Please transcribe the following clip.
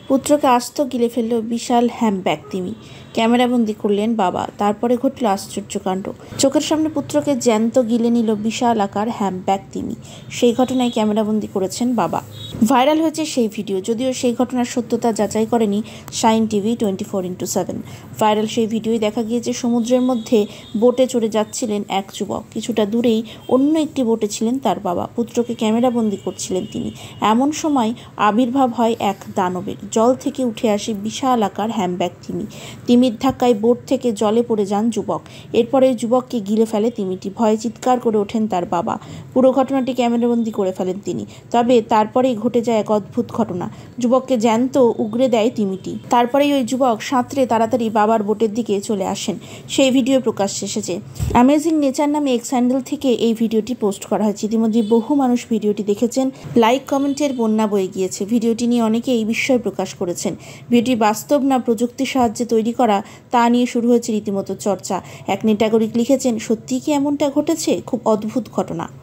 পুত্রকে আস্ত গিলে ফেলল বিশাল হ্যামব্যাগ তিমি। ক্যামেরাবন্দি করলেন বাবা। তারপরে ঘটল আশ্চর্যকাণ্ড। চোখের সামনে পুত্রকে জ্যান্ত গিলে নিল বিশাল আকার হ্যামব্যাগ তিমি। সেই ঘটনায় ক্যামেরাবন্দি করেছেন বাবা। ভাইরাল হয়েছে সেই ভিডিও, যদিও সেই ঘটনার সত্যতা যাচাই করেনি শাইন টিভি 24x7। ভাইরাল সেই ভিডিওয় দেখা গিয়েছে সমুদ্রের মধ্যে বোটে চড়ে যাচ্ছিলেন এক যুবক। কিছুটা দূরেই অন্য একটি বোটে ছিলেন তার বাবা। পুত্রকে ক্যামেরাবন্দি করছিলেন তিনি। এমন সময় আবির্ভাব হয় এক দানবের। জল থেকে উঠে আসে বিশাল আকার হ্যামব্যাগ তিমি। তিমির ধাক্কায় বোট থেকে জলে পড়ে যান যুবক। এরপরে যুবককে গিলে ফেলে তিমিটি। ভয়ে চিৎকার করে ওঠেন তার বাবা। পুরো ঘটনাটি ক্যামেরাবন্দি করে ফেলেন তিনি। তবে তারপরেই ঘটে যায় এক অদ্ভুত ঘটনা। যুবককে জ্যান্ত উগরে দেয় তিমিটি। তারপরেই ওই যুবক সাঁতরে তাড়াতাড়ি বাবার বোটের দিকে চলে আসেন। সেই ভিডিও প্রকাশ্যে এসেছে। অ্যামেজিং নেচার নামে এক্স হ্যান্ডেল থেকে এই ভিডিওটি পোস্ট করা হয়েছে। ইতিমধ্যে বহু মানুষ ভিডিওটি দেখেছেন। লাইক কমেন্টের বন্যা বয়ে গিয়েছে। ভিডিওটি নিয়ে অনেকে এই বিস্ময় প্রকাশ করেছেন। ভিডিওটি বাস্তব না প্রযুক্তির সাহায্যে তৈরি করা তা নিয়ে শুরু হয়েছে রীতিমতো চর্চা। এক নেটাগরিক লিখেছেন, সত্যিই কি এমনটা ঘটেছে? খুব অদ্ভুত ঘটনা।